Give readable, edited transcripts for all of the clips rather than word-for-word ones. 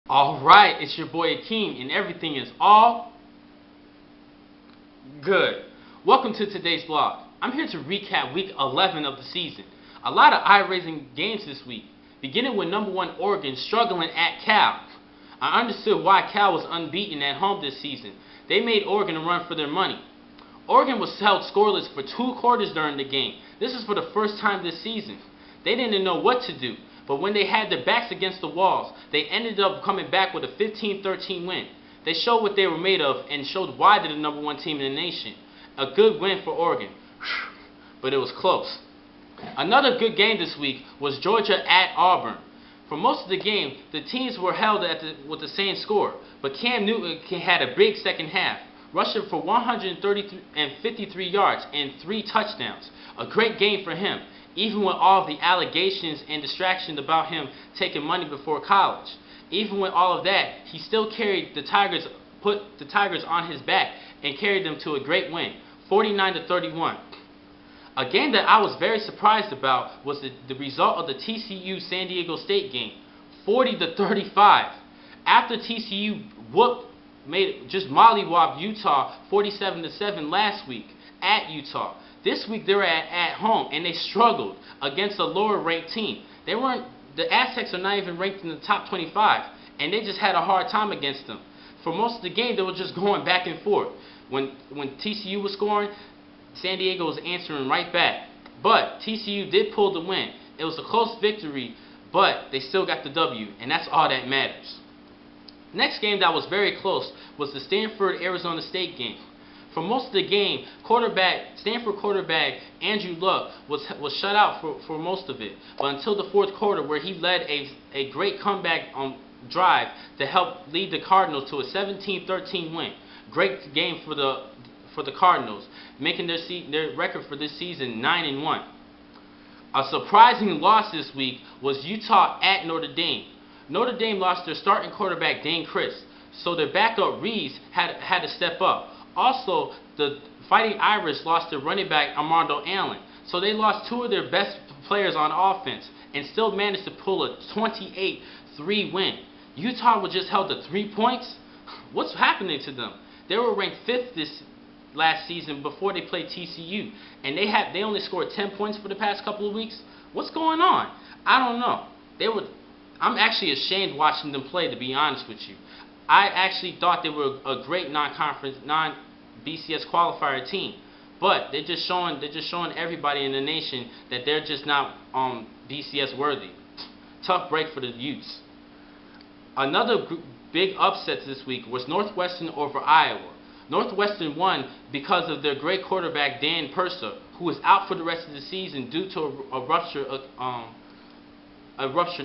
Alright, it's your boy Akin, and everything is all good. Welcome to today's vlog. I'm here to recap week 11 of the season. A lot of eye-raising games this week, beginning with number 1 Oregon struggling at Cal. I understood why Cal was unbeaten at home this season. They made Oregon a run for their money. Oregon was held scoreless for 2 quarters during the game. This is for the first time this season. They didn't know what to do. But when they had their backs against the walls, they ended up coming back with a 15-13 win. They showed what they were made of and showed why they're the number 1 team in the nation. A good win for Oregon. But it was close. Another good game this week was Georgia at Auburn. For most of the game, the teams were held with the same score. But Cam Newton had a big second half, rushing for 153 yards and 3 touchdowns. A great game for him, even with all of the allegations and distractions about him taking money before college. Even with all of that, he still carried the Tigers, put the Tigers on his back and carried them to a great win, 49-31. A game that I was very surprised about was the result of the TCU San Diego State game, 40-35. After TCU just mollywopped Utah 47-7 last week at Utah. This week they were at home and they struggled against a lower ranked team. The Aztecs are not even ranked in the top 25, and they just had a hard time against them. For most of the game they were just going back and forth. When TCU was scoring, San Diego was answering right back. But TCU did pull the win. It was a close victory, but they still got the W, and that's all that matters. Next game that was very close was the Stanford-Arizona State game. For most of the game, Stanford quarterback Andrew Luck was shut out for most of it. But until the fourth quarter, where he led a great comeback drive to help lead the Cardinals to a 17-13 win. Great game for the Cardinals, making their record for this season 9-1. A surprising loss this week was Utah at Notre Dame. Notre Dame lost their starting quarterback Dane Chris, so their backup Reeves had to step up. Also, the Fighting Irish lost their running back Armando Allen, so they lost 2 of their best players on offense and still managed to pull a 28-3 win. Utah was just held to 3 points. What's happening to them? They were ranked 5th this last season before they played TCU, and they only scored 10 points for the past couple of weeks. What's going on? I don't know. I'm actually ashamed watching them play, to be honest with you. I actually thought they were a great non-BCS qualifier team, but they're just showing everybody in the nation that they're just not BCS worthy. Tough break for the Utes. Another big upset this week was Northwestern over Iowa. Northwestern won because of their great quarterback Dan Purser, who is out for the rest of the season due to a ruptured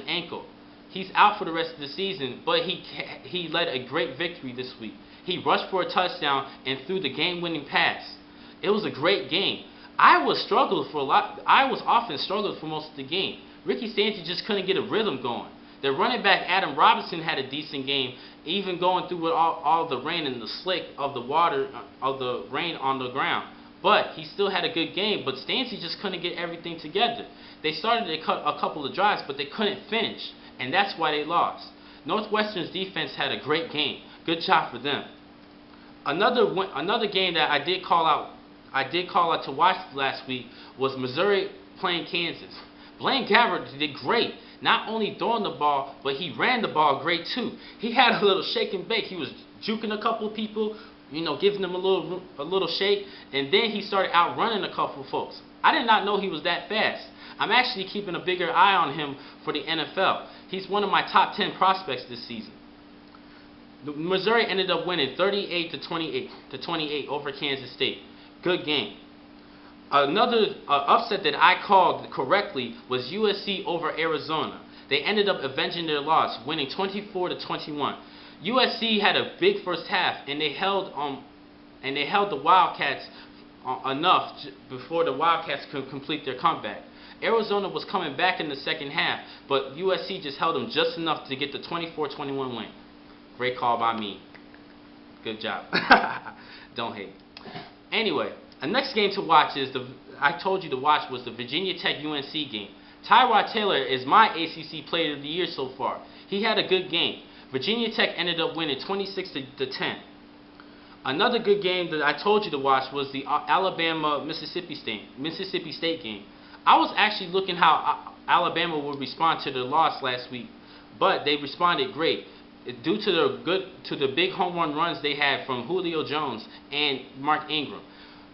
ankle. He's out for the rest of the season, but he led a great victory this week. He rushed for a touchdown and threw the game-winning pass. It was a great game. Iowa's offense struggled for most of the game. Ricky Stanton just couldn't get a rhythm going. Their running back Adam Robinson had a decent game, even going through with all the rain and the slick of the water of the rain on the ground. But he still had a good game, but Stanton just couldn't get everything together. They started a couple of drives, but they couldn't finish, and that's why they lost. Northwestern's defense had a great game. Good job for them. Another game that I did call out to watch last week was Missouri playing Kansas. Blaine Gabbert did great. Not only throwing the ball, but he ran the ball great too. He had a little shake and bake. He was juking a couple of people, giving them a little shake, and then he started outrunning a couple of folks. I did not know he was that fast. I'm actually keeping a bigger eye on him for the NFL. He's one of my top 10 prospects this season. Missouri ended up winning 38-28 over Kansas State. Good game. Another upset that I called correctly was USC over Arizona. They ended up avenging their loss, winning 24-21. USC had a big first half, and they held the Wildcats enough before the Wildcats could complete their comeback. Arizona was coming back in the second half, but USC just held them just enough to get the 24-21 win. Great call by me. Good job. Don't hate. Anyway, the next game to watch is I told you to watch was the Virginia Tech UNC game. Tyrod Taylor is my ACC Player of the Year so far. He had a good game. Virginia Tech ended up winning 26 to 10. Another good game that I told you to watch was the Alabama-Mississippi State game. I was actually looking how Alabama would respond to their loss last week, but they responded great due to the big home run runs they had from Julio Jones and Mark Ingram.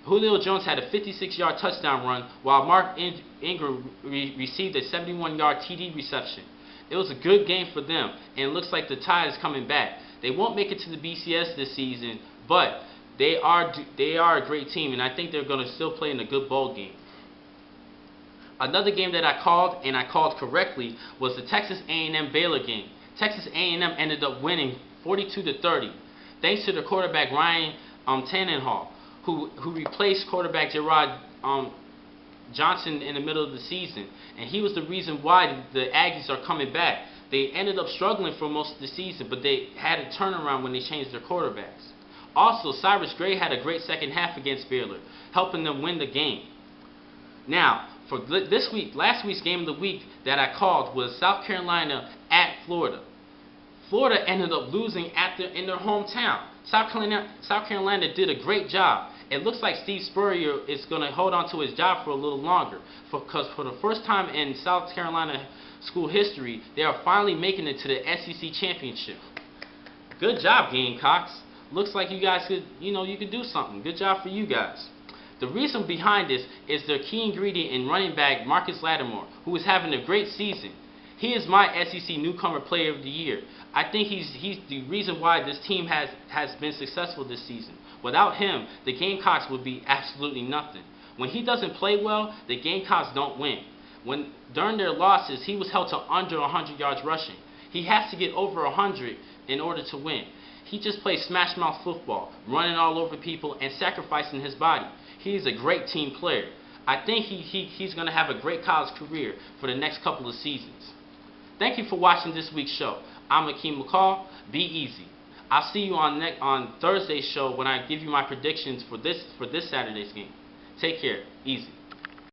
Julio Jones had a 56-yard touchdown run, while Mark Ingram received a 71-yard TD reception. It was a good game for them, and it looks like the Tide is coming back. They won't make it to the BCS this season, but they are a great team, and I think they're going to still play in a good bowl game. Another game that I called, and I called correctly, was the Texas A&M Baylor game. Texas A&M ended up winning 42 to 30, thanks to the quarterback Ryan Tannenhall, who replaced quarterback Gerard Johnson in the middle of the season, and he was the reason why the Aggies are coming back. They ended up struggling for most of the season, but they had a turnaround when they changed their quarterbacks. Also, Cyrus Gray had a great second half against Baylor, helping them win the game. Now, for this week, last week's game of the week that I called was South Carolina at Florida. Florida ended up losing in their hometown. South Carolina did a great job. It looks like Steve Spurrier is going to hold on to his job for a little longer, because for the first time in South Carolina school history, they are finally making it to the SEC championship. Good job, Gamecocks. Looks like you guys could, you could do something. Good job for you guys. The reason behind this is their key ingredient in running back Marcus Lattimore, who is having a great season. He is my SEC Newcomer Player of the Year. I think he's the reason why this team has been successful this season. Without him, the Gamecocks would be absolutely nothing. When he doesn't play well, the Gamecocks don't win. During their losses, he was held to under 100 yards rushing. He has to get over 100 in order to win. He just plays smash mouth football, running all over people and sacrificing his body. He's a great team player. I think he's going to have a great college career for the next couple of seasons. Thank you for watching this week's show. I'm Akin McCall. Be easy. I'll see you on Thursday's show when I give you my predictions for this Saturday's game. Take care. Easy.